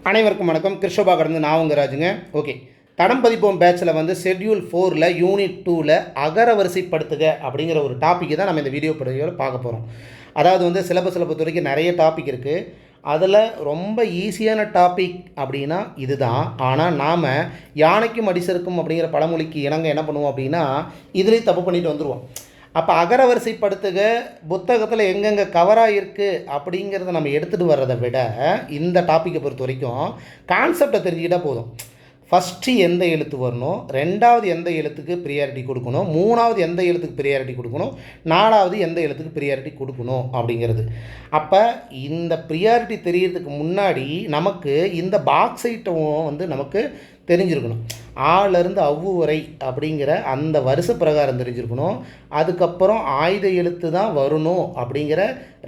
அனைவருக்கும் வணக்கம். கிருஷ்ணபா கடந்து நான் உங்கள் ராஜுங்க. ஓகே, தடம் பதிப்போம் பேட்சில் வந்து ஷெட்யூல் 4ல் யூனிட் 2ல் அகர வரிசைப்படுத்துக அப்படிங்கிற ஒரு டாப்பிக்கு தான் நம்ம இந்த வீடியோ பதிவில் பார்க்க போகிறோம். அதாவது வந்து சிலபஸில் பொறுத்த வரைக்கும் நிறைய டாபிக் இருக்குது. அதில் ரொம்ப ஈஸியான டாபிக் அப்படின்னா இதுதான். ஆனால் நாம் யானைக்கும் அடிசருக்கும் அப்படிங்கிற பழமொழிக்கு இணங்க என்ன பண்ணுவோம் அப்படின்னா இதுலேயும் தப்பு பண்ணிட்டு வந்துடுவோம். அப்போ அகர வரிசைப்படுத்துக புத்தகத்தில் எங்கெங்கே கவராக இருக்குது அப்படிங்கிறத நம்ம எடுத்துகிட்டு வர்றதை விட இந்த டாப்பிக்கை பொறுத்த வரைக்கும் கான்செப்டை தெரிஞ்சுக்கிட்டால் போதும். ஃபஸ்ட்டு எந்த எழுத்து வரணும், ரெண்டாவது எந்த எழுத்துக்கு ப்ரியாரிட்டி கொடுக்கணும், மூணாவது எந்த எழுத்துக்கு ப்ரியாரிட்டி கொடுக்கணும், நாலாவது எந்த எழுத்துக்கு ப்ரியாரிட்டி கொடுக்கணும் அப்படிங்கிறது. அப்போ இந்த ப்ரியாரிட்டி தெரியறதுக்கு முன்னாடி நமக்கு இந்த பாக்ஸ் ஐட்டம் வந்து நமக்கு தெரிஞ்சிருக்கணும். ஆலேருந்து அவ்வு வரை அப்படிங்கிற அந்த வருஷ பிரகாரம் தெரிஞ்சிருக்கணும். அதுக்கப்புறம் ஆயுத எழுத்து தான் வரணும் அப்படிங்கிற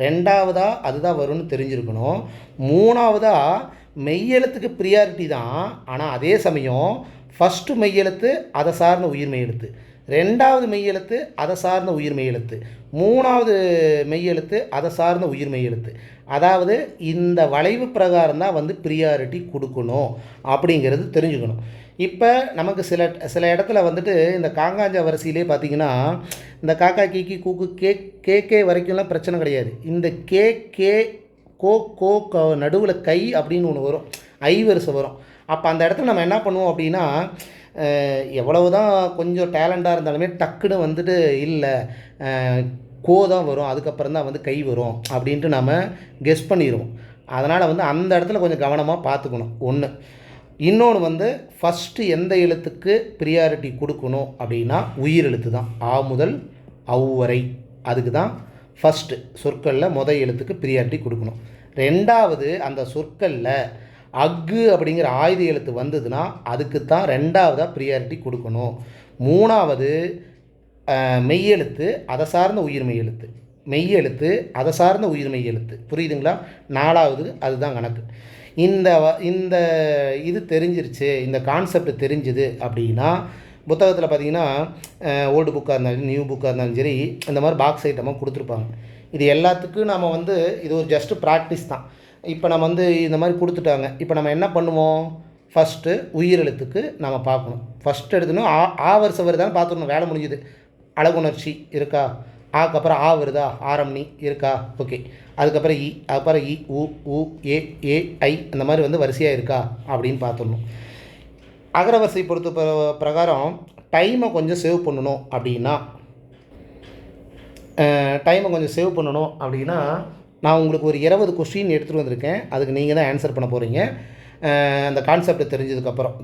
ரெண்டாவதாக அதுதான் வரும்னு தெரிஞ்சிருக்கணும். மூணாவதாக மெய்யெழுத்துக்கு ப்ரியாரிட்டி தான். ஆனால் அதே சமயம் ஃபஸ்ட்டு மெய்யெழுத்து அதை சார்ந்த உயிர்மெய் எழுத்து, ரெண்டாவது மெய்யெழுத்து அதை சார்ந்த உயிர்மெய் எழுத்து, மூணாவது மெய்யெழுத்து அதை சார்ந்த உயிர்மெய் எழுத்து. அதாவது இந்த வளைவு பிரகாரம் தான் வந்து ப்ரியாரிட்டி கொடுக்கணும் அப்படிங்கிறது தெரிஞ்சுக்கணும். இப்போ நமக்கு சில இடத்துல வந்துட்டு இந்த காங்காஞ்சா வரிசையிலே பார்த்திங்கன்னா இந்த காக்கா கீக்கி கூக்கு கே வரைக்கும்லாம் பிரச்சனை கிடையாது. இந்த கே கோ நடுவில் கை அப்படின்னு ஒன்று வரும், ஐ வரிசை வரும். அப்போ அந்த இடத்துல நம்ம என்ன பண்ணுவோம் அப்படின்னா எவ்வளவு தான் கொஞ்சம் டேலண்டாக இருந்தாலுமே டக்குன்னு வந்துட்டு இல்லை கோ தான் வரும், அதுக்கப்புறம் தான் வந்து கை வரும் அப்படின்ட்டு நம்ம கெஸ் பண்ணிடுவோம். அதனால் வந்து அந்த இடத்துல கொஞ்சம் கவனமாக பார்த்துக்கணும் ஒன்று. இன்னொன்று வந்து ஃபஸ்ட்டு எந்த எழுத்துக்கு ப்ரியாரிட்டி கொடுக்கணும் அப்படின்னா உயிர் எழுத்து தான். ஆ முதல் அவ் வரை அதுக்கு தான் ஃபஸ்ட்டு சொற்களில் முதல் எழுத்துக்கு ப்ரியாரிட்டி கொடுக்கணும். ரெண்டாவது அந்த சொற்களில் அக்கு அப்படிங்கிற ஆயுத எழுத்து வந்ததுன்னா அதுக்கு தான் ரெண்டாவதாக ப்ரியாரிட்டி கொடுக்கணும். மூணாவது மெய்யெழுத்து அதை சார்ந்த உயிர்மெய் எழுத்து, மெய்யெழுத்து அதை சார்ந்த உயிர்மெய் எழுத்து, புரியுதுங்களா? நாலாவது அதுதான் கணக்கு. இந்த இது தெரிஞ்சிருச்சு, இந்த கான்செப்ட் தெரிஞ்சுது அப்படின்னா புத்தகத்தில் பார்த்திங்கன்னா ஓல்டு புக்காக இருந்தாலும் நியூ புக்காக இருந்தாலும் சரி இந்த மாதிரி பாக்ஸ் ஐட்டமாக கொடுத்துருப்பாங்க. இது எல்லாத்துக்கும் நம்ம வந்து இது ஒரு ஜஸ்ட்டு ப்ராக்டிஸ் தான். இப்போ நம்ம வந்து இந்த மாதிரி கொடுத்துட்டாங்க. இப்போ நம்ம என்ன பண்ணுவோம், ஃபஸ்ட்டு உயிரெழுத்துக்கு நம்ம பார்க்கணும். ஃபஸ்ட்டு எடுத்துணும் ஆ வரிசை வருதான்னு பார்த்துக்கணும், வேலை முடிஞ்சுது. அழகுணர்ச்சி இருக்கா, அதுக்கப்புறம் ஆ வருதா, ஆரம்னி இருக்கா, ஓகே. அதுக்கப்புறம் அதுக்கப்புறம் உ ஏ ஐ அந்த மாதிரி வந்து வரிசையாக இருக்கா அப்படின்னு பார்த்துடணும். அகரவரிசை பொறுத்த பிரகாரம் டைமை கொஞ்சம் சேவ் பண்ணணும் அப்படின்னா நான் உங்களுக்கு ஒரு 20 கொஸ்டின் எடுத்துகிட்டு வந்திருக்கேன். அதுக்கு நீங்கள் தான் ஆன்சர் பண்ண போகிறீங்க. அந்த கான்செப்டை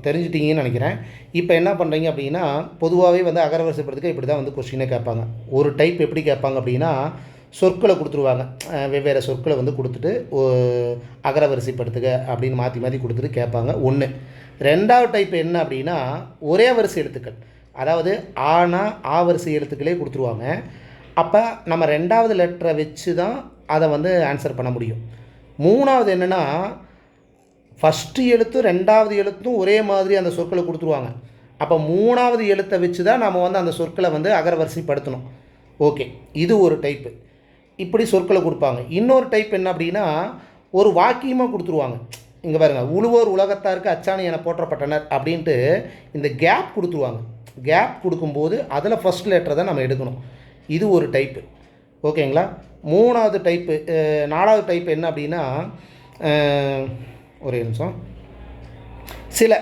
தெரிஞ்சிட்டிங்கன்னு நினைக்கிறேன். இப்போ என்ன பண்ணுறீங்க அப்படின்னா பொதுவாகவே வந்து அகரவரிசைப்படுத்துக்க இப்படி தான் வந்து கொஸ்டினே கேட்பாங்க. ஒரு டைப் எப்படி கேட்பாங்க அப்படின்னா சொற்களை கொடுத்துருவாங்க, வெவ்வேறு சொற்களை வந்து கொடுத்துட்டு அகரவரிசைப்படுத்துக அப்படின்னு மாற்றி கொடுத்துட்டு கேட்பாங்க ஒன்று. ரெண்டாவது டைப் என்ன அப்படின்னா ஒரே வரிசை எழுத்துக்கள், அதாவது ஆனா ஆ வரிசை எழுத்துக்களே கொடுத்துருவாங்க. அப்போ நம்ம ரெண்டாவது லெட்டரை வச்சு தான் அதை வந்து ஆன்சர் பண்ண முடியும். மூணாவது என்னென்னா ஃபஸ்ட்டு எழுத்தும் ரெண்டாவது எழுத்தும் ஒரே மாதிரி அந்த சொற்களை கொடுத்துருவாங்க. அப்போ மூணாவது எழுத்தை வச்சு தான் நம்ம வந்து அந்த சொற்களை வந்து அகரவரிசைப்படுத்தணும். ஓகே, இது ஒரு டைப்பு. இப்படி சொற்களை கொடுப்பாங்க. இன்னொரு டைப் என்ன அப்படின்னா ஒரு வாக்கியமாக கொடுத்துருவாங்க. இங்கே பாருங்கள், உழுவோர் உலகத்தாருக்கு அச்சாணி என போற்றப்பட்டனர் அப்படின்ட்டு இந்த கேப் கொடுத்துருவாங்க. கேப் கொடுக்கும்போது அதில் ஃபஸ்ட் லெட்டரை தான் நம்ம எடுக்கணும். இது ஒரு டைப்பு, ஓகேங்களா? நாலாவது டைப்பு என்ன அப்படின்னா ஒரே நிமிஷம், சில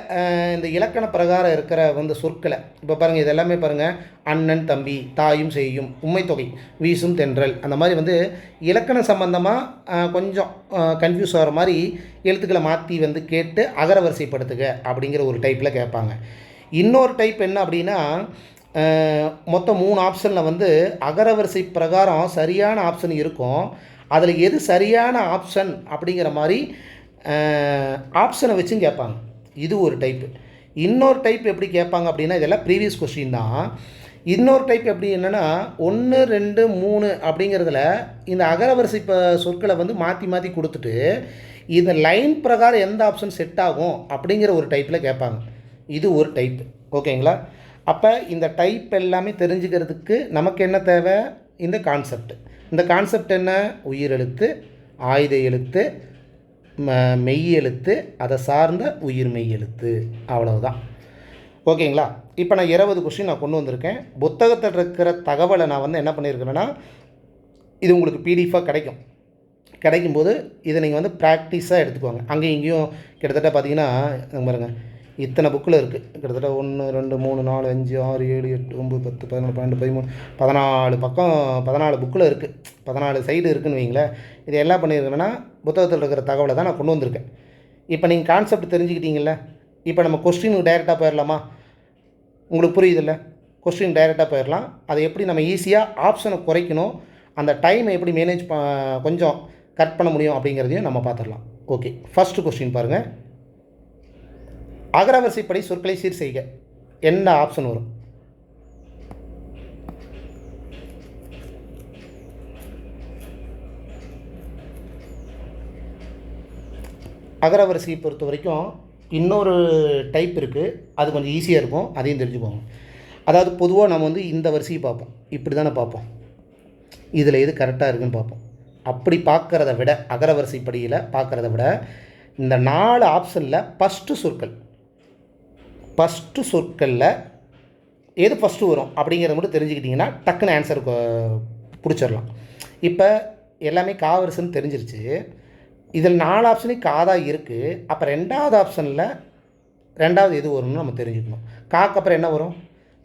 இந்த இலக்கண பிரகாரம் இருக்கிற வந்து சொற்களை இப்போ பாருங்கள், இது எல்லாமே பாருங்கள், அண்ணன் தம்பி, தாயும் செய்யும், உம்மைத்தொகை, வீசும் தென்றல், அந்த மாதிரி வந்து இலக்கண சம்பந்தமாக கொஞ்சம் கன்ஃபியூஸ் ஆகிற மாதிரி எழுத்துக்களை மாற்றி வந்து கேட்டு அகரவரிசைப்படுத்துக அப்படிங்கிற ஒரு டைப்பில் கேட்பாங்க. இன்னொரு டைப் என்ன அப்படின்னா மொத்தம் 3 ஆப்ஷனில் வந்து அகரவரிசை பிரகாரம் சரியான ஆப்ஷன் இருக்கும். அதில் எது சரியான ஆப்ஷன் அப்படிங்கிற மாதிரி ஆப்ஷனை வச்சும் கேட்பாங்க. இது ஒரு டைப்பு. இன்னொரு டைப் எப்படி கேட்பாங்க அப்படின்னா இதெல்லாம் ப்ரீவியஸ் கொஸ்டின் தான். இன்னொரு டைப் எப்படி என்னென்னா 1 2 3 அப்படிங்கிறதுல இந்த அகரவரிசை சொற்களை வந்து மாற்றி கொடுத்துட்டு இந்த லைன் பிரகாரம் எந்த ஆப்ஷன் செட் ஆகும் அப்படிங்கிற ஒரு டைப்பில் கேட்பாங்க. இது ஒரு டைப்பு, ஓகேங்களா? அப்போ இந்த டைப் எல்லாமே தெரிஞ்சுக்கிறதுக்கு நமக்கு என்ன தேவை, இந்த கான்செப்ட் என்ன, உயிரெழுத்து, ஆயுத எழுத்து, மெய் எழுத்து, அதை சார்ந்த உயிர் மெய் எழுத்து, அவ்வளவுதான். ஓகேங்களா? இப்போ நான் 20 கொஸ்டின் நான் கொண்டு வந்திருக்கேன். புத்தகத்தில் இருக்கிற தகவலை நான் வந்து என்ன பண்ணியிருக்கிறேன்னா, இது உங்களுக்கு பிடிஎஃபாக கிடைக்கும்போது இதை நீங்கள் வந்து ப்ராக்டிஸாக எடுத்துக்குவாங்க. அங்கேயும் இங்கேயும் கிட்டத்தட்ட பார்த்தீங்கன்னா பாருங்கள், இத்தனை புக்கில் இருக்குது. கிட்டத்தட்ட 1 2 3 4 5 6 7 8 9 10 11 12 13 14 பக்கம் 14 புக்கில் இருக்குது. 14 சைடு இருக்குதுன்னு வைங்களேன். இது எல்லாம் பண்ணியிருக்கேன்னா புத்தகத்தில் இருக்கிற தகவலை தான் நான் கொண்டு வந்திருக்கேன். இப்போ நீங்கள் கான்செப்ட் தெரிஞ்சுக்கிட்டீங்கல்ல. இப்போ நம்ம கொஸ்டினுக்கு டைரெக்டாக போயிடலாமா? உங்களுக்கு புரியுதில்ல? கொஸ்டின் டைரெக்டாக போயிடலாம். அதை எப்படி நம்ம ஈஸியாக ஆப்ஷனை குறைக்கணும், அந்த டைமை எப்படி மேனேஜ் கொஞ்சம் கட் பண்ண முடியும் அப்படிங்கிறதையும் நம்ம பார்த்துடலாம். ஓகே, ஃபஸ்ட்டு கொஸ்டின் பாருங்கள். அகரவரிசைப்படி சொற்களை சீர் செய்க. என்ன ஆப்ஷன் வரும்? அகரவரிசையை பொறுத்த வரைக்கும் இன்னொரு டைப் இருக்குது. அது கொஞ்சம் ஈஸியாக இருக்கும், அதையும் தெரிஞ்சுக்கோங்க. அதாவது பொதுவாக நம்ம வந்து இந்த வரிசையை பார்ப்போம், இப்படி தானே பார்ப்போம். இதில் எது கரெக்டாக இருக்குதுன்னு பார்ப்போம். அப்படி பார்க்குறத விட, அகரவரிசைப்படியில் பார்க்குறத விட, இந்த 4 ஆப்ஷனில் ஃபஸ்ட்டு சொற்களில் எது ஃபஸ்ட்டு வரும் அப்படிங்கிறத மட்டும் தெரிஞ்சுக்கிட்டிங்கன்னா டக்குன்னு ஆன்சர் பிடிச்சிடலாம். இப்போ எல்லாமே காவரிசைன்னு தெரிஞ்சிருச்சு. இதில் 4 ஆப்ஷனையும் காதாக இருக்குது. அப்போ 2வது ஆப்ஷனில் 2வது எது வரும்னு நம்ம தெரிஞ்சுக்கணும். காக்கு அப்புறம் என்ன வரும்?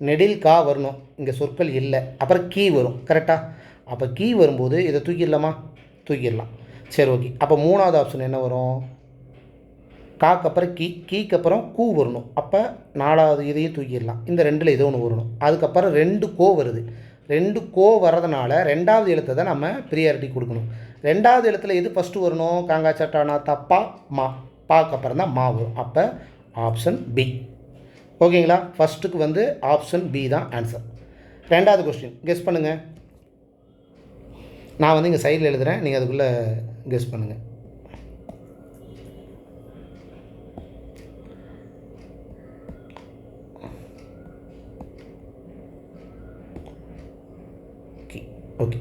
நெடில் கா வரணும். இங்கே சொற்கள் இல்லை. அப்புறம் கீ வரும். கரெக்டாக? அப்போ கீ வரும்போது இதை தூக்கிடலாமா? தூக்கிடலாம். சரி, ஓகே. அப்போ 3வது ஆப்ஷன் என்ன வரும்? காக்கு அப்புறம் கீக்கு அப்புறம் கூ வரணும். அப்போ 4வது இதையும் தூக்கிடலாம். இந்த 2ல் ஏதோ ஒன்று வரணும். அதுக்கப்புறம் 2 கோ வருது. 2 கோ வர்றதுனால 2வது எழுத்தை தான் நம்ம ப்ரியாரிட்டி கொடுக்கணும். 2வது எழுத்தில் எது ஃபஸ்ட்டு வரணும்? காங்கா சட்டானா தப்பா மா, பாக்கு அப்புறம் தான் மா வரும். அப்போ ஆப்ஷன் பி. ஓகேங்களா? ஃபஸ்ட்டுக்கு வந்து ஆப்ஷன் பி தான் ஆன்சர். 2வது கொஸ்டின் கெஸ் பண்ணுங்கள். நான் வந்து இங்கே சைடில் எழுதுகிறேன், நீங்கள் அதுக்குள்ளே கெஸ் பண்ணுங்கள். ஓகே,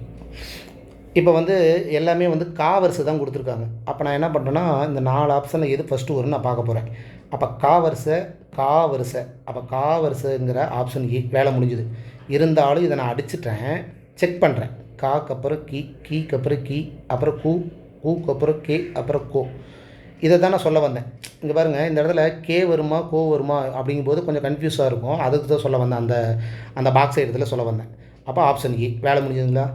இப்போ வந்து எல்லாமே வந்து காவரிசை தான் கொடுத்துருக்காங்க. அப்போ நான் என்ன பண்ணுறேன்னா, இந்த 4 ஆப்ஷனில் எது ஃபஸ்ட்டு வரும்னு நான் பார்க்க போகிறேன். அப்போ காவரிசை. அப்போ காவரிசைங்கிற ஆப்ஷன் ஏ வேலை முடிஞ்சுது. இருந்தாலும் இதை நான் அடிச்சிட்டேன், செக் பண்ணுறேன். காக்கு அப்புறம் கீக்கு அப்புறம் கீ, அப்புறம் கூக்கு அப்புறம் கே, அப்புறம் கோ. இதை தான் நான் சொல்ல வந்தேன். இங்கே பாருங்கள், இந்த இடத்துல கே வருமா கோ வருமா அப்படிங்கும்போது கொஞ்சம் கன்ஃபியூஸாக இருக்கும். அதுக்கு தான் சொல்ல வந்தேன், அந்த பாக்ஸ் இடத்துல சொல்ல வந்தேன். அப்போ ஆப்ஷன் ஏ வேலை முடிஞ்சதுங்களா?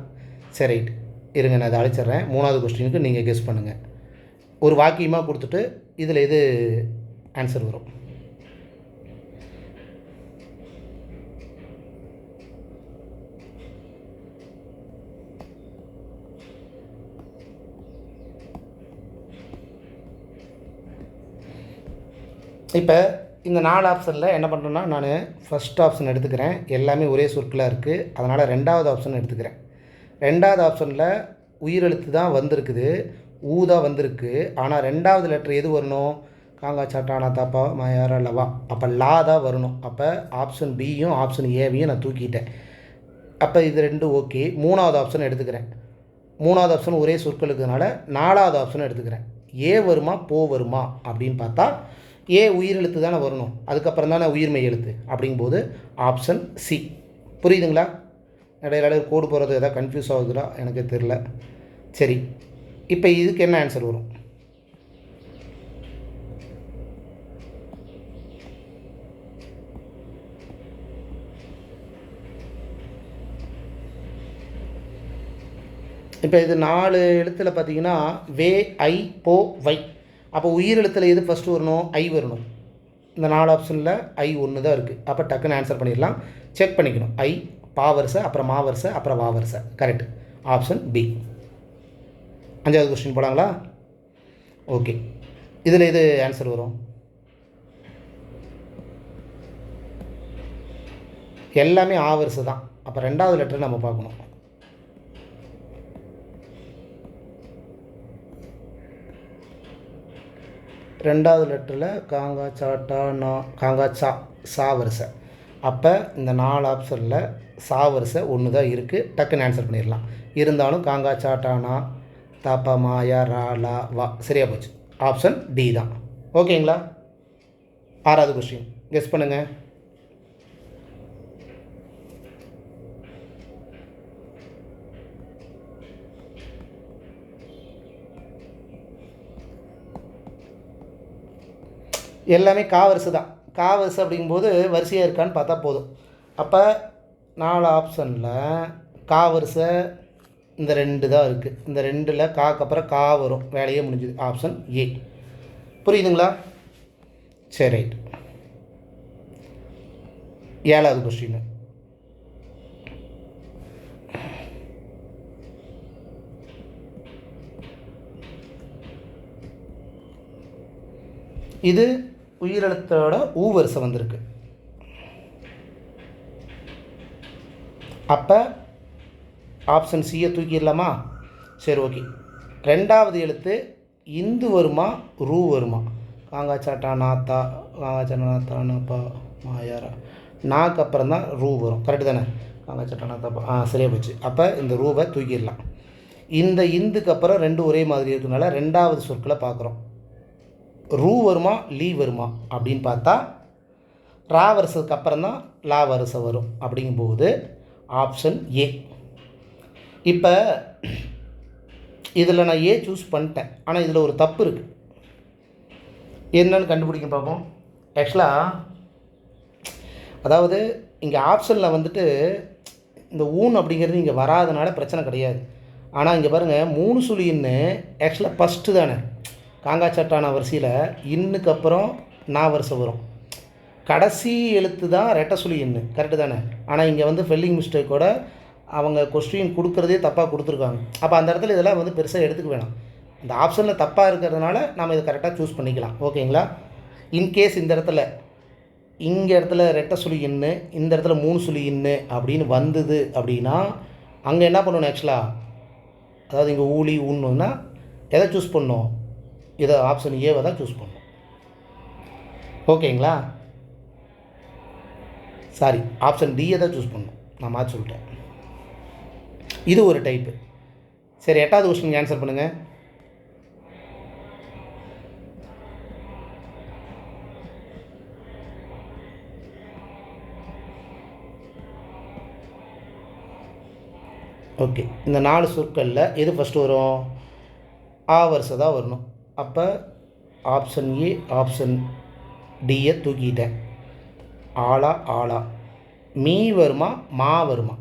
சரி, ரைட். இருங்க, நான் இதை அழிச்சிட்றேன். 3வது கொஸ்டினுக்கு நீங்கள் கெஸ் பண்ணுங்கள். ஒரு வாக்கியமாக கொடுத்துட்டு இதில் எது ஆன்சர் வரும்? இப்போ இந்த 4 ஆப்ஷனில் என்ன பண்ணுறேன்னா, நான் ஃபஸ்ட் ஆப்ஷன் எடுத்துக்கிறேன். எல்லாமே ஒரே சொற்களாக இருக்குது. அதனால் 2வது ஆப்ஷன் எடுத்துக்கிறேன். 2வது ஆப்ஷனில் உயிரெழுத்து தான் வந்திருக்குது, ஊ தான் வந்திருக்கு. ஆனால் 2வது லெட்டர் எது வரணும்? காங்கா சாட்டானா தாப்பா மாயாரா லவா. அப்போ லா தான் வரணும். அப்போ ஆப்ஷன் பியும் ஆப்ஷன் ஏவையும் நான் தூக்கிட்டேன். அப்போ இது 2 ஓகே. 3வது ஆப்ஷன் எடுத்துக்கிறேன். 3வது ஆப்ஷன் ஒரே சொற்களுக்குனால 4வது ஆப்ஷன் எடுத்துக்கிறேன். ஏ வருமா போ வருமா அப்படின்னு பார்த்தா ஏ உயிரெழுத்து தானே வரணும், அதுக்கப்புறம் தானே உயிர்மெய் எழுத்து. அப்படிங்கும்போது ஆப்ஷன் சி. புரியுதுங்களா? இடையில கோடு போகிறது எதாவது கன்ஃபியூஸ் ஆகுதுடா, எனக்கு தெரில. சரி, இப்போ இதுக்கு என்ன ஆன்சர் வரும்? இப்போ இது 4 எழுத்தில் பார்த்தீங்கன்னா வே ஐ போ வை. அப்போ உயிர் எழுத்தில் எது ஃபஸ்ட்டு வரணும்? ஐ வரணும். இந்த 4 ஆப்ஷனில் ஐ ஒன்று தான் இருக்குது. அப்போ டக்குன்னு ஆன்சர் பண்ணிடலாம். செக் பண்ணிக்கணும். ஐ பா வரிசை, அப்புறம் மா வரிசை, அப்புறம் வா வரிசை. கரெக்ட். Option B. 5வது கொஸ்டின் போலாங்களா? ஓகே, இதில் எது ஆன்சர் வரும்? எல்லாமே ஆ வரிசை தான். அப்போ 2வது லெட்டர் நம்ம பார்க்கணும். ரெண்டாவது லெட்டரில் காங்கா சாட்டா நா, காங்கா சா வரிசை. அப்போ இந்த 4 ஆப்ஷனில் சா வரிசை ஒன்று தான் இருக்குது. டக்குன்னு ஆன்சர் பண்ணிடலாம். இருந்தாலும் காங்கா சாட்டா நா தாப்பா மாயா ரா லா வா சரியாக போச்சு. ஆப்ஷன் டி தான். ஓகேங்களா? 6வது கொஸ்டின் கெஸ் பண்ணுங்கள். எல்லாமே காவரிசை தான். காவரிசை அப்படிங்கும்போது வரிசையாக இருக்கான்னு பார்த்தா போதும். அப்போ 4 ஆப்ஷனில் காவரிசை இந்த 2 தான் இருக்குது. இந்த 2ல் காக்கு அப்புறம் கா வரும். வேலையே முடிஞ்சுது. Option A. புரியுதுங்களா? சரி, ரைட். 7வது கொஸ்டின். இது உயிரெழுத்தோட ஊ வரிசை வந்திருக்கு. அப்போ ஆப்ஷன் சியை தூக்கிடலாமா? சரி, ஓகே. 2வது எழுத்து இந்து வருமா ரூ வருமா? காங்காச்சாட்டா நாத்தா காங்காச்சாட்டா நாத்தா நாப்பா மாயாரா நாக்கு அப்புறம் தான் ரூ வரும். கரெக்டு தானே? காங்காச்சாட்டா நாத்தாப்பா சரியாக போச்சு. அப்போ இந்த ரூவை தூக்கிடலாம். இந்த இந்துக்கு அப்புறம் 2 ஒரே மாதிரி இருக்கிறதுனால 2வது சொற்களை பார்க்குறோம். ரூ வருமா லீ வருமா அப்படின்னு பார்த்தா ரா வருஷத்துக்கு அப்புறம் தான் லா வருஷம் வரும். அப்படிங்கும்போது ஆப்ஷன் ஏ. இப்போ இதில் நான் ஏ சூஸ் பண்ணிட்டேன். ஆனால் இதில் ஒரு தப்பு இருக்குது. என்னன்னு கண்டுபிடிக்க பார்ப்போம். ஆக்சுவலாக அதாவது இங்கே ஆப்ஷனில் வந்துட்டு இந்த ஊன் அப்படிங்கிறது இங்கே வராதனால பிரச்சனை கிடையாது. ஆனால் இங்கே பாருங்கள் 3 சுழின்னு ஆக்சுவலாக ஃபஸ்ட்டு தானே காங்காச்சாட்டான வரிசையில் இன்னுக்கு அப்புறம் நான் வரிசை வரும். கடைசி எழுத்து தான் ரெட்டை சுழி எண்ணு. கரெக்டு தானே? ஆனால் இங்கே வந்து ஸ்பெல்லிங் மிஸ்டேக்கோட அவங்க கொஸ்டின் கொடுக்குறதே தப்பாக கொடுத்துருக்காங்க. அப்போ அந்த இடத்துல இதெல்லாம் வந்து பெருசாக எடுத்துக்க வேணாம். இந்த ஆப்ஷனில் தப்பாக இருக்கிறதுனால நம்ம இதை கரெக்டாக சூஸ் பண்ணிக்கலாம். ஓகேங்களா? இன்கேஸ் இந்த இடத்துல இடத்துல ரெட்டை சுழி எண்ணு, இந்த இடத்துல 3 சுழி எண்ணு அப்படின்னு வந்தது அப்படின்னா அங்கே என்ன பண்ணணும்? ஆக்சுவலாக அதாவது இங்கே ஊழி ஊன்னுன்னா எதை சூஸ் பண்ணணும்? இதை ஆப்ஷன் ஏவை தான் சூஸ் பண்ணணும். ஓகேங்களா? சாரி, ஆப்ஷன் டியை தான் சூஸ் பண்ணணும். நான் மாற்றி சொல்லிட்டேன். இது ஒரு டைப்பு. சரி, 8வது கொஸ்டின் ஆன்சர் பண்ணுங்கள். ஓகே, இந்த 4 சொற்களில் எது ஃபஸ்ட்டு வரும்? ஆ வரிசை தான் வரணும். அப்போ ஆப்ஷன் ஏ ஆப்ஷன் டியை தூக்கிட்டேன். ஆளா ஆளா மீ வருமா மா வருமா?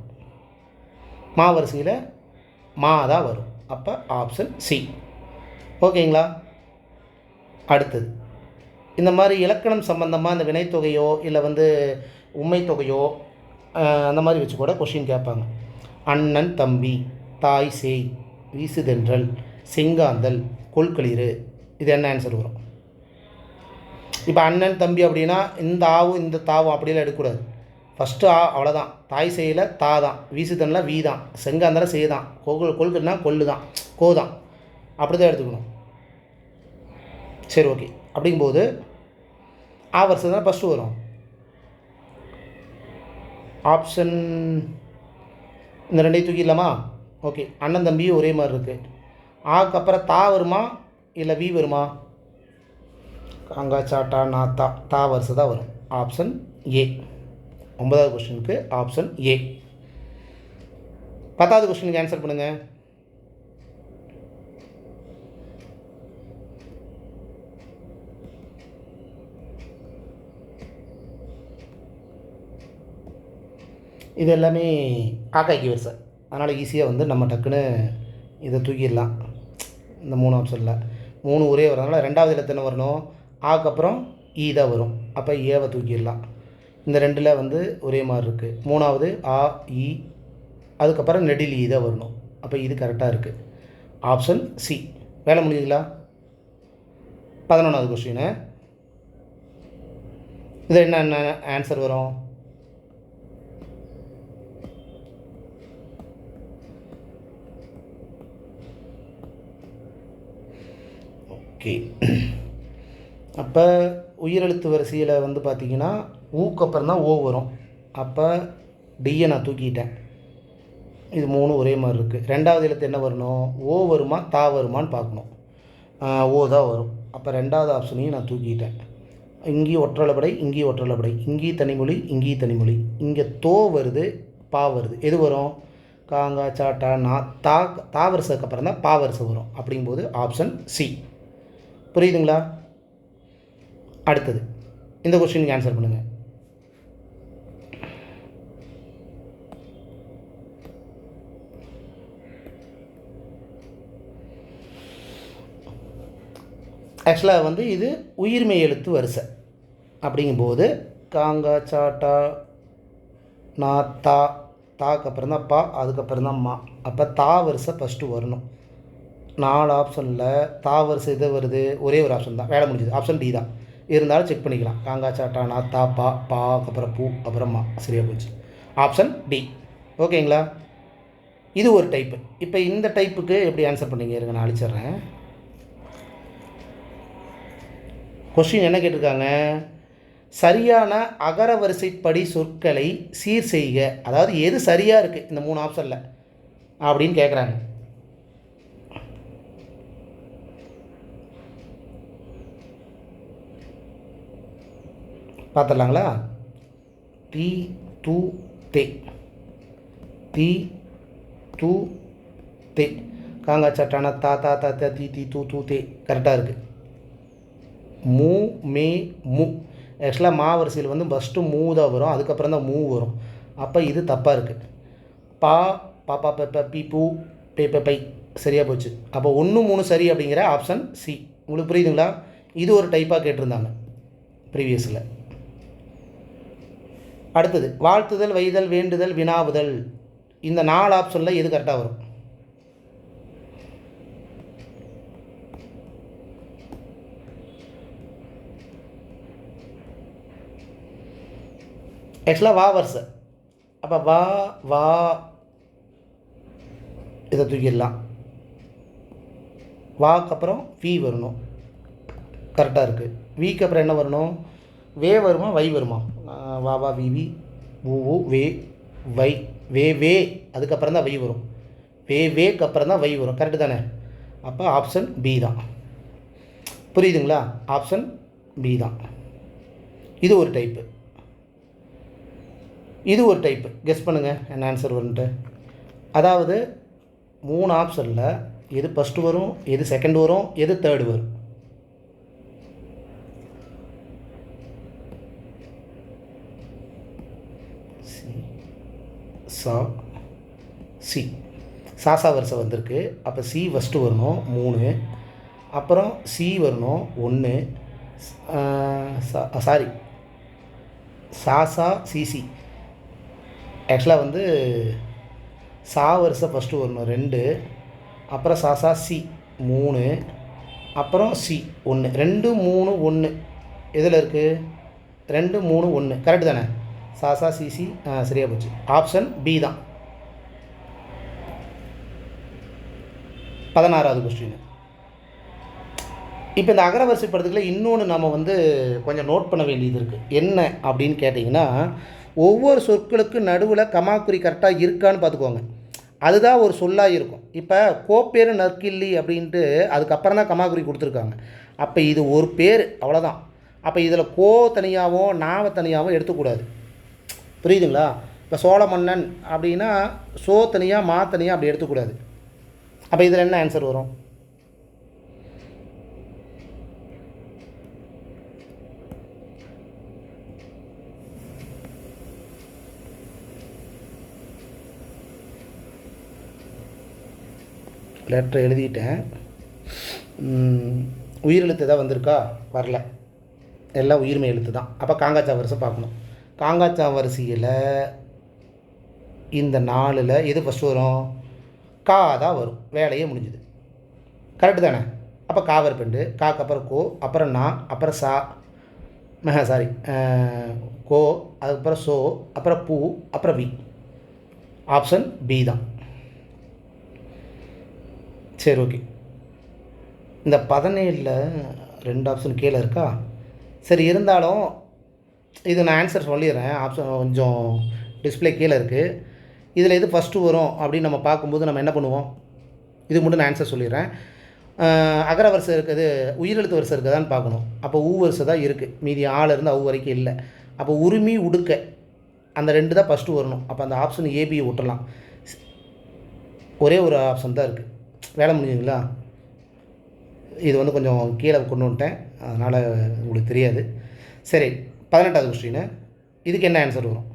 மா வரிசையில் மா தான் வரும். அப்போ ஆப்ஷன் சி. ஓகேங்களா? அடுத்தது இந்த மாதிரி இலக்கணம் சம்பந்தமாக இந்த வினைத்தொகையோ இல்லை வந்து உண்மை தொகையோ அந்த மாதிரி வச்சு கூட கொஷின் கேட்பாங்க. அண்ணன் தம்பி, தாய் சேய், வீசுதென்றல், செங்காந்தல், கொள்களிறு, இது என்ன ஆன்சர் வரும்? இப்போ அண்ணன் தம்பி அப்படின்னா இந்த ஆவும் இந்த தாவும் அப்படிலாம் எடுக்கக்கூடாது. ஃபஸ்ட்டு ஆ, அவ்வளோதான். தாய் செய்யல தா தான், வீசுதனில் வீ தான், செங்காந்தல சே தான், கொள்கள்னா கொள்ளு தான், கோ தான், அப்படி தான் எடுத்துக்கணும். சரி, ஓகே. அப்படிங்கும்போது ஆ வருஷம் தான் ஃபஸ்ட்டு வரும். ஆப்ஷன் இந்த 2ஐயும் தூக்கிடலாமா? ஓகே, அண்ணன் தம்பியும் ஒரே மாதிரி இருக்குது. ஆக்கு அப்புறம் தா வருமா இல்லை வி வருமா? காங்கா சாட்டா நாத்தா தா வருஷம் தான் வரும். Option A. 9வது கொஸ்டினுக்கு ஆப்ஷன் ஏ. 10வது கொஸ்டினுக்கு ஆன்சர் பண்ணுங்கள். இது எல்லாமே காக்காய்க்கு வரிசை. அதனால் ஈஸியாக வந்து நம்ம டக்குன்னு இதை தூக்கிடலாம். இந்த 3 ஆப்ஷனில் 3 ஒரே வரதுனால 2வது எழுத்து என்ன வரணும்? ஆக்கு அப்புறம் ஈ தான் வரும். அப்போ ஏவை தூக்கிடலாம். இந்த 2ல் வந்து ஒரே மாதிரி இருக்குது. 3வது ஆ இ, அதுக்கப்புறம் நெடில் ஈ தான் வரணும். அப்போ இது கரெக்டாக இருக்குது. Option C. வேலை முடியுதுங்களா? 11வது கொஸ்டின். இது என்ன ஆன்சர் வரும்? ஓகே. அப்போ உயிரெழுத்து வரிசையில் வந்து பார்த்திங்கன்னா ஊக்கு அப்புறம் தான் ஓ வரும். அப்போ டியை நான் தூக்கிட்டேன். இது 3 ஒரே மாதிரி இருக்குது. 2வது எழுத்து என்ன வரணும்? ஓ வருமா தா வருமானு பார்க்கணும். ஓ தான் வரும். அப்போ ரெண்டாவது ஆப்ஷனையும் நான் தூக்கிட்டேன். இங்கேயும் ஒற்றளபடை, இங்கேயும் ஒற்றளபடை, இங்கேயும் தனிமொழி, இங்கேயும் தனிமொழி. இங்கே தோ வருது, பா வருது. எது வரும்? காங்கா சாட்டா நா தா. தா வரிசைக்கு அப்புறம் தான் பா வரிசை வரும். அப்படிங்கும்போது ஆப்ஷன் சி. புரியுதுங்களா? அடுத்தது இந்த கொஸ்டினுக்கு ஆன்சர் பண்ணுங்கள். ஆக்சுவலாக வந்து இது உயிர்மெய் எழுத்து வரிசை. அப்படிங்கும்போது காங்கா சாட்டா நா தா. தாக்கு அப்புறம் தான் பா, அதுக்கப்புறம் தான் மா. அப்போ தா வரிசை ஃபஸ்ட்டு வரணும். 4 ஆப்ஷனில் தா வரிசை இது வருது, ஒரே ஒரு ஆப்ஷன் தான், வேலை முடிஞ்சுது. ஆப்ஷன் டி தான். இருந்தாலும் செக் பண்ணிக்கலாம். காங்கா சாட்டா நா தா பா, பாக்கு அப்புறம் பூ, அப்புறம் மா. சரியாக போச்சு. Option D. ஓகேங்களா? இது ஒரு டைப்பு. இப்போ இந்த டைப்புக்கு எப்படி ஆன்சர் பண்ணீங்க இருங்க, நான் அழிச்சிட்றேன். கொஸ்டின் என்ன கேட்டிருக்காங்க? சரியான அகர வரிசைப்படி சொற்களை சீர் செய்க. அதாவது எது சரியாக இருக்குது இந்த 3 ஆப்ஷனில் அப்படின்னு கேட்குறாங்க. பார்த்துடலாங்களா? தி து தே. தி து தே. காங்கா சட்டான தா தா தா தா தி தி து து தே. கரெக்டாக இருக்குது. மூ மே மு. ஆக்சுவலாக மா வரிசையில் வந்து ஃபஸ்ட்டு மூ தான் வரும், அதுக்கப்புறம் தான் மூ வரும். அப்போ இது தப்பாக இருக்குது. பா பாப்பா பெப்ப பி பூ பே பை. சரியாக போச்சு. அப்போ 1 3 சரி அப்படிங்கிற ஆப்ஷன் சி. உங்களுக்கு புரியுதுங்களா? இது ஒரு டைப்பாக கேட்டிருந்தாங்க ப்ரீவியஸில். அடுத்தது வாழ்த்துதல், வைதல், வேண்டுதல், வினாவுதல். இந்த 4 ஆப்ஷனில் எது கரெக்டாக வரும்? ஆக்சுவலாக வா வரிசை. அப்போ வா வா இதை தூக்கிடலாம். வாக்கு அப்புறம் வி வரணும். கரெக்டாக இருக்குது. விக்கு அப்புறம் என்ன வரணும்? வே வருமா வை வருமா? வா வா வி வி ஊ வே வை. வே வே அதுக்கப்புறம் தான் வை வரும். வே வேக்கு அப்புறம் தான் வை வரும். கரெக்டு தானே? அப்போ ஆப்ஷன் பி தான். புரியுதுங்களா? ஆப்ஷன் பி தான். இது ஒரு டைப்பு. இது ஒரு டைப்பு. கெஸ் பண்ணுங்கள் என்ன ஆன்சர் வரும்ன்ட்டு. அதாவது 3 ஆப்ஷனில் எது ஃபஸ்ட்டு வரும், எது செகண்ட் வரும், எது தேர்டு வரும்? சா சி. சாசா வரிசை வந்திருக்கு. அப்போ சி ஃபஸ்ட்டு வரணும் 3, அப்புறம் சி வரணும் 1, சாரி சாசா சிசி. ஆக்சுவலாக வந்து சா வரிசை ஃபஸ்ட்டு வரணும் 2, அப்புறம் சாசா சி 3, அப்புறம் சி 1. 2 3 1 எதில் இருக்குது? 2 3 1. கரெக்டு தானே? சாசா சிசி. சரியாக போச்சு. ஆப்ஷன் பி தான். 16வது கொஸ்டின். இப்போ இந்த அகரவரிசைப்படுத்துக்களை இன்னொன்று நம்ம வந்து கொஞ்சம் நோட் பண்ண வேண்டியது இருக்குது. என்ன அப்படின்னு கேட்டிங்கன்னா, ஒவ்வொரு சொற்களுக்கு நடுவில் கமாக்குறி கரெக்டாக இருக்கான்னு பார்த்துக்கோங்க. அதுதான் ஒரு சொல்லாக இருக்கும். இப்போ கோப்பேரு நற்கிள்ளி அப்படின்ட்டு அதுக்கப்புறம் தான் கமாக்குறி கொடுத்துருக்காங்க. அப்போ இது ஒரு பேர், அவ்வளோதான். அப்போ இதில் கோ தனியாகவோ நாவை தனியாகவோ எடுத்துக்கூடாது. புரியுதுங்களா? இப்போ சோழ மன்னன் அப்படின்னா சோ தனியாக மா தனியாக அப்படி எடுத்துக்கூடாது. அப்போ இதில் என்ன ஆன்சர் வரும்? லெட்டர் எழுதிட்டேன். உயிரெழுத்து எதாவது வந்திருக்கா? வரல, எல்லாம் உயிர்மெய் எழுத்து தான். அப்போ காங்காச்சா வரிசை பார்க்கணும். காங்காச்சா வரிசையில் இந்த 4ல் எது ஃபஸ்ட்டு வரும்? கா தான் வரும். வேலையே முடிஞ்சுது. கரெக்டு தானே? அப்போ காவர் பெண்டு. காக்கு அப்புறம் கோ, அப்புறம் நா, அப்புறம் சா, சாரி கோ, அதுக்கப்புறம் சோ, அப்புறம் பூ, அப்புறம் வி. ஆப்ஷன் பி தான். சரி, ஓகே. இந்த 17ல் 2 ஆப்ஷன் கீழே இருக்கா? சரி, இருந்தாலும் இது நான் ஆன்சர் சொல்லிடுறேன். ஆப்ஷன் கொஞ்சம் டிஸ்பிளே கீழே இருக்குது. இதில் எது ஃபஸ்ட்டு வரும் அப்படின்னு நம்ம பார்க்கும்போது நம்ம என்ன பண்ணுவோம்? இது மட்டும் நான் ஆன்சர் சொல்லிடுறேன். அகர வரிசை இருக்குது, உயிரெழுத்து வரிசை இருக்குதான்னு பார்க்கணும். அப்போ ஊ வரிசை தான் இருக்குது, மீதி ஆளிருந்து அவு வரைக்கும் இல்லை. அப்போ உரிமை உடுக்க அந்த 2 தான் ஃபஸ்ட்டு வரணும். அப்போ அந்த ஆப்ஷன் ஏபியை விட்டுறலாம். ஒரே ஒரு ஆப்ஷன் தான் இருக்குது. வேலை முடிஞ்சுங்களா? இது வந்து கொஞ்சம் கீழே கொண்டு வந்துட்டேன், அதனால் உங்களுக்கு தெரியாது. சரி, 18வது கொஸ்டின். இதுக்கு என்ன ஆன்சர் வரும்?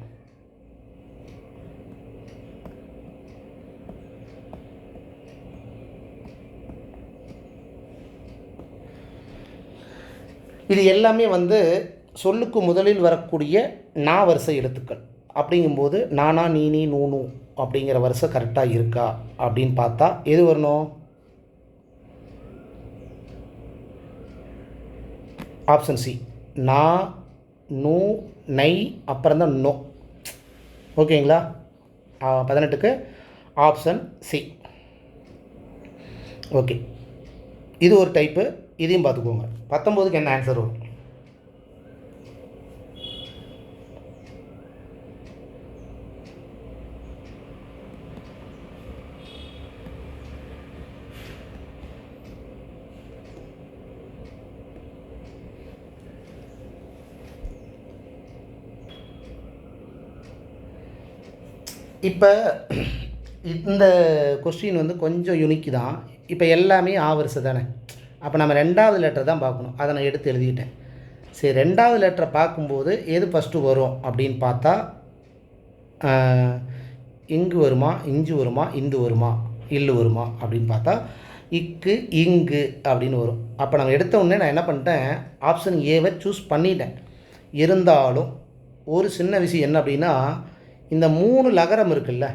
இது எல்லாமே வந்து சொல்லுக்கு முதலில் வரக்கூடிய நா வரிசை எழுத்துக்கள். அப்படிங்கும்போது நானா நீனி நூனு அப்படிங்கிற வரிசை கரெக்டாக இருக்கா அப்படின்னு பார்த்தா எது வரணும்? ஆப்ஷன் சி, நா நூ நை அப்புறம் தான் நோ. ஓகேங்களா? 18க்கு ஆப்ஷன் சி. ஓகே, இது ஒரு டைப்பு, இதையும் பார்த்துக்கோங்க. 19க்கு என்ன ஆன்சர் வரும்? இப்போ இந்த கொஸ்டின் வந்து கொஞ்சம் யூனிக் தான். இப்போ எல்லாமே ஆவரிசை தானே. அப்போ நம்ம 2வது லெட்டர் தான் பார்க்கணும். அதை நான் எடுத்து எழுதிக்கிட்டேன். சரி, 2வது லெட்டரை பார்க்கும்போது எது ஃபஸ்ட்டு வரும் அப்படின்னு பார்த்தா இங்கு வருமா, இஞ்சு வருமா, இந்து வருமா, இல்லு வருமா அப்படின்னு பார்த்தா இக்கு இங்கு அப்படின்னு வரும். அப்போ நம்ம எடுத்த உடனே நான் என்ன பண்ணிட்டேன், ஆப்ஷன் ஏவை சூஸ் பண்ணிட்டேன். இருந்தாலும் ஒரு சின்ன விஷயம் என்ன அப்படின்னா, இந்த 3 லகரம் இருக்குல்ல,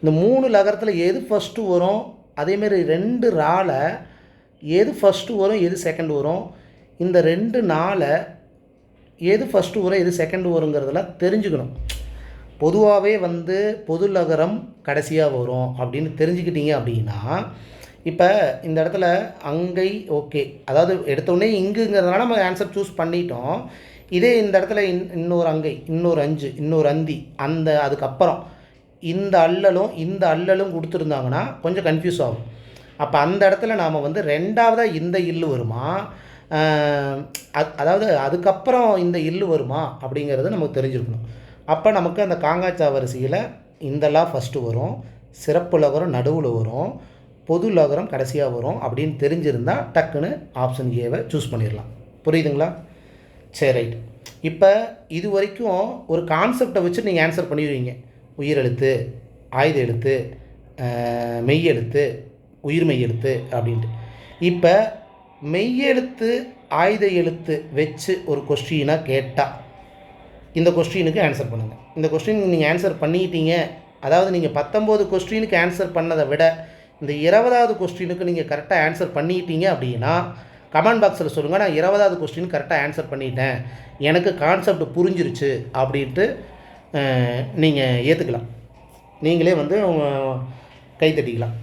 இந்த 3 லகரத்தில் எது ஃபஸ்ட்டு வரும், அதேமாரி 2 ரால எது ஃபஸ்ட்டு வரும், எது செகண்ட் வரும், இந்த 2 நாள எது ஃபஸ்ட்டு வரும், எது செகண்ட் வருங்கிறதெல்லாம் தெரிஞ்சுக்கணும். பொதுவாகவே வந்து பொது லகரம் கடைசியாக வரும் அப்படின்னு தெரிஞ்சுக்கிட்டீங்க அப்படின்னா, இப்போ இந்த இடத்துல அங்கை ஓகே, அதாவது எடுத்தோடனே இங்குங்கிறதுனால நம்ம ஆன்சர் சூஸ் பண்ணிட்டோம். இதே இந்த இடத்துல இன்னொரு அங்கை, இன்னொரு அஞ்சு, இன்னொரு அந்தி, அந்த அதுக்கப்புறம் இந்த அல்லலும் இந்த அல்லலும் கொடுத்துருந்தாங்கன்னா கொஞ்சம் கன்ஃபியூஸ் ஆகும். அப்போ அந்த இடத்துல நாம் வந்து 2வதாக இந்த இல்லு வருமா, அதாவது அதுக்கப்புறம் இந்த இல்லு வருமா அப்படிங்கிறது நமக்கு தெரிஞ்சிருக்கணும். அப்போ நமக்கு அந்த காங்காச்சா வரிசையில் இந்தெல்லாம் ஃபஸ்ட்டு வரும், சிறப்பு லகரம் நடுவில் வரும், பொது லகரம் கடைசியாக வரும் அப்படின்னு தெரிஞ்சிருந்தால் டக்குன்னு ஆப்ஷன் ஏவை சூஸ் பண்ணிடலாம். புரியுதுங்களா? சரி, ரைட். இப்போ இது வரைக்கும் ஒரு கான்செப்டை வச்சு நீங்கள் ஆன்சர் பண்ணிடுவீங்க. உயிரெழுத்து, ஆயுத எழுத்து, மெய்யெழுத்து, உயிர்மெய் எழுத்து அப்படின்ட்டு. இப்போ மெய்யெழுத்து ஆயுத எழுத்து வச்சு ஒரு கொஸ்டினாக கேட்டால் இந்த கொஸ்டினுக்கு ஆன்சர் பண்ணுங்கள். இந்த கொஸ்டின் நீங்கள் ஆன்சர் பண்ணிட்டீங்க, அதாவது நீங்கள் 19 கொஸ்டினுக்கு ஆன்சர் பண்ணதை விட இந்த 20வது கொஸ்டினுக்கு நீங்கள் கரெக்டாக ஆன்சர் பண்ணிட்டீங்க அப்படின்னா கமெண்ட் பாக்ஸில் சொல்லுங்கள், நான் 20வது கொஸ்டின் கரெக்டாக ஆன்சர் பண்ணிட்டேன், எனக்கு கான்செப்ட் புரிஞ்சிருச்சு அப்படின்ட்டு நீங்கள் ஏற்றுக்கலாம். நீங்களே வந்து கை தட்டிக்கலாம்.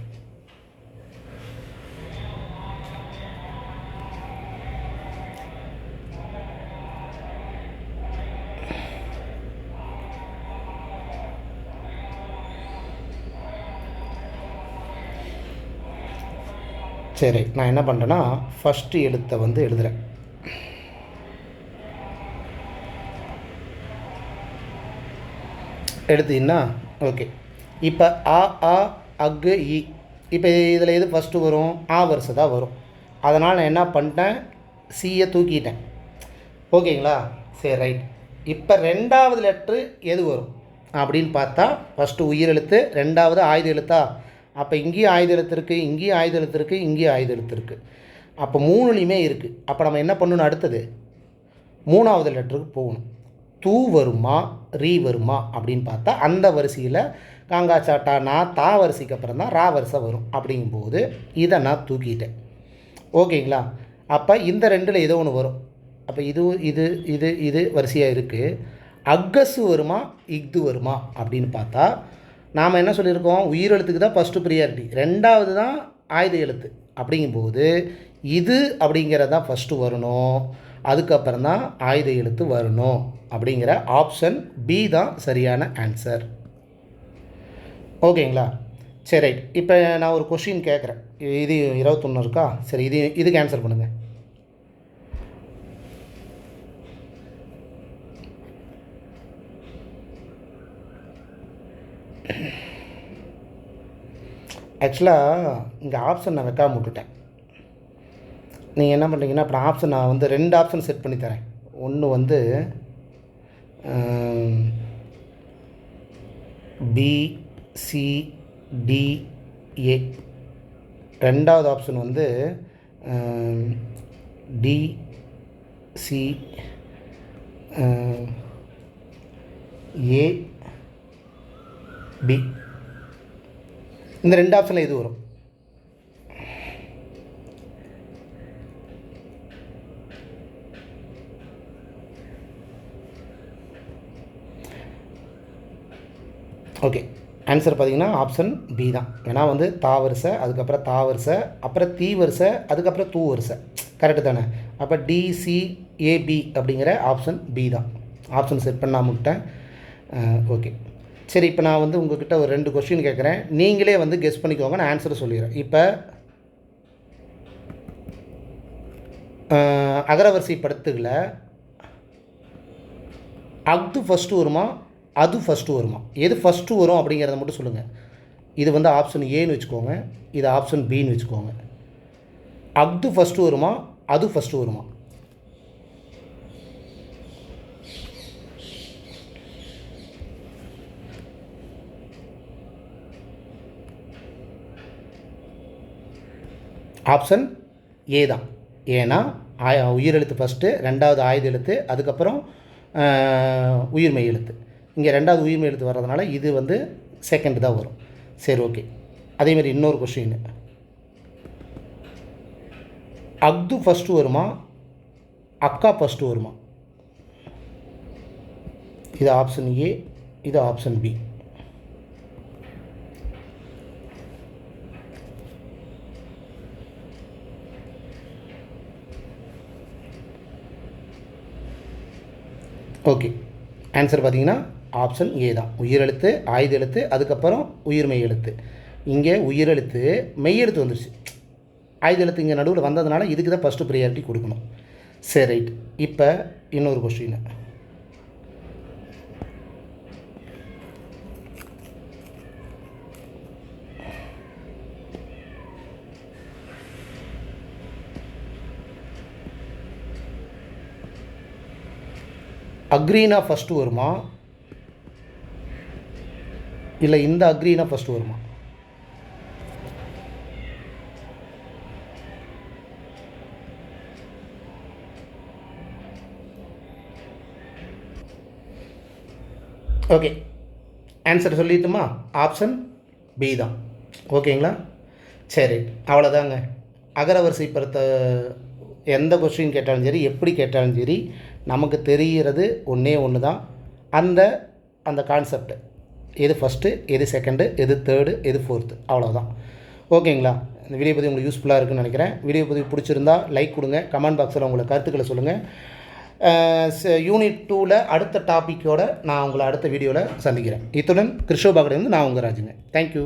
சரி, நான் என்ன பண்ணுறேன்னா ஃபஸ்ட்டு எழுத்தை வந்து எழுதுகிறேன். எழுத்துன்னா ஓகே. இப்போ ஆ ஆ அக்கு இ, இப்போ இதில் எது ஃபஸ்ட்டு வரும்? ஆ வரிசை தான் வரும். அதனால் நான் என்ன பண்ணிட்டேன், சியை தூக்கிட்டேன். ஓகேங்களா? சரி, ரைட். இப்போ 2வது லெட்ரு எது வரும் அப்படின்னு பார்த்தா ஃபஸ்ட்டு உயிரெழுத்து, 2வது ஆயுத எழுத்தா. அப்போ இங்கேயும் ஆயுத எழுத்து இருக்குது, இங்கேயும் ஆயுத எழுத்து இருக்குது, இங்கேயும் ஆயுத எழுத்து இருக்குது. அப்போ 3லையுமே இருக்குது. அப்போ நம்ம என்ன பண்ணணும், அடுத்தது 3வது லெட்டருக்கு போகணும். தூ வருமா, ரீ வருமா அப்படின்னு பார்த்தா அந்த வரிசையில் காங்காச்சாட்டா நான் தா வரிசைக்கு அப்புறம் தான் ரா வரிசை வரும். அப்படிங்கும்போது இதை நான் தூக்கிட்டேன். ஓகேங்களா? அப்போ இந்த 2ல் ஏதோ ஒன்று வரும். அப்போ இது இது இது இது வரிசையாக இருக்குது. அக்கஸு வருமா, இஃது வருமா அப்படின்னு பார்த்தா நாம் என்ன சொல்லியிருக்கோம், உயிரெழுத்துக்கு தான் ஃபஸ்ட்டு ப்ரியாரிட்டி, 2வது தான் ஆயுத எழுத்து. அப்படிங்கும்போது இது அப்படிங்கிறது தான் ஃபஸ்ட்டு வரணும், அதுக்கப்புறம் தான் ஆயுத எழுத்து வரணும். அப்படிங்கிற ஆப்ஷன் பி தான் சரியான ஆன்சர். ஓகேங்களா? சரி ரைட். இப்போ நான் ஒரு கொஷின் கேட்குறேன். இது 21 இருக்கா? சரி, இதுக்கு ஆன்சர் பண்ணுங்கள். ஆக்சுவலாக இங்கே ஆப்ஷன் நான் வைக்காம விட்டுட்டேன். நீங்கள் என்ன பண்ணுறீங்கன்னா, இப்போ ஆப்ஷன் நான் வந்து 2 ஆப்ஷன் செட் பண்ணி தரேன். ஒன்று வந்து BCDA, ரெண்டாவது ஆப்ஷன் வந்து DCAB. இந்த 2 ஆப்ஷனில் எது வரும்? ஓகே, ஆன்சர் பார்த்தீங்கன்னா ஆப்ஷன் பி தான். ஏன்னா வந்து தா வரிசை, அதுக்கப்புறம் தா வரிசை, அப்புறம் தீ வரிசை, அதுக்கப்புறம் தூ வரிசை. கரெக்டு தானே? அப்போ DCAB அப்படிங்கிற ஆப்ஷன் பி தான். ஆப்ஷன் செட் பண்ணாமல் விட்டேன். ஓகே, சரி. இப்போ நான் வந்து உங்கள்கிட்ட ஒரு 2 கொஸ்டின் கேட்குறேன். நீங்களே வந்து கெஸ் பண்ணிக்கோங்க, நான் ஆன்சரை சொல்லிடுறேன். இப்போ அகரவரிசை படுத்துகளை அது ஃபஸ்ட்டு வருமா, அது ஃபஸ்ட்டு வருமா? எது ஃபஸ்ட்டு வரும் அப்படிங்கிறத மட்டும் சொல்லுங்கள். இது வந்து ஆப்ஷன் ஏன்னு வச்சுக்கோங்க, இது ஆப்ஷன் பின்னு வச்சுக்கோங்க. அது ஃபஸ்ட்டு வருமா, அது ஃபஸ்ட்டு வருமா? ஆப்ஷன் ஏ தான். ஏன்னா உயிரெழுத்து ஃபஸ்ட்டு, ரெண்டாவது ஆயுத எழுத்து, அதுக்கப்புறம் உயிர்மெய் எழுத்து. இங்கே ரெண்டாவது உயிர்மெய் எழுத்து வர்றதுனால இது வந்து செகண்ட் தான் வரும். சரி, ஓகே. அதேமாதிரி இன்னொரு கொஸ்டின், அக்து ஃபஸ்ட்டு வருமா, அக்கா ஃபஸ்ட்டு வருமா? இது ஆப்ஷன் ஏ, இது ஆப்ஷன் பி. ஓகே, ஆன்சர் பார்த்தீங்கன்னா ஆப்ஷன் ஏ தான். உயிரெழுத்து, ஆயுத எழுத்து, அதுக்கப்புறம் உயிர்மெய் எழுத்து. இங்கே உயிரெழுத்து, மெய்யெழுத்து வந்துடுச்சு. ஆயுத எழுத்து இங்கே நடுவில் வந்ததுனால இதுக்கு தான் ஃபஸ்ட்டு ப்ரியாரிட்டி கொடுக்கணும். சரி, ரைட். இப்போ இன்னொரு கொஸ்டின், அக்ரீனா ஃபஸ்ட்டு வருமா, இல்லை இந்த அக்ரீனா ஃபஸ்ட்டு வருமா? ஓகே, ஆன்சர் சொல்லிட்டுமா? ஆப்ஷன் பி தான். ஓகேங்களா? சரி, அவ்வளோதாங்க. அகரவரிசைப்படுத்த எந்த கொஸ்டின் கேட்டாலும் சரி, எப்படி கேட்டாலும் சரி, நமக்கு தெரிகிறது ஒன்று தான். அந்த அந்த கான்செப்ட், எது ஃபஸ்ட்டு, எது செகண்டு, எது தேர்டு, எது ஃபோர்த்து, அவ்வளோதான். ஓகேங்களா? இந்த வீடியோ பற்றி உங்களுக்கு யூஸ்ஃபுல்லாக இருக்குன்னு நினைக்கிறேன். வீடியோ பற்றி பிடிச்சிருந்தா லைக் கொடுங்க, கமெண்ட் பாக்ஸில் உங்களை கருத்துக்களை சொல்லுங்கள். யூனிட் 2ல் அடுத்த டாப்பிக்கோடு நான் உங்களை அடுத்த வீடியோவில் சந்திக்கிறேன். இத்துடன் கிருஷோபாகடேருந்து நான் உங்கள் ராஜுங்க. தேங்க்யூ.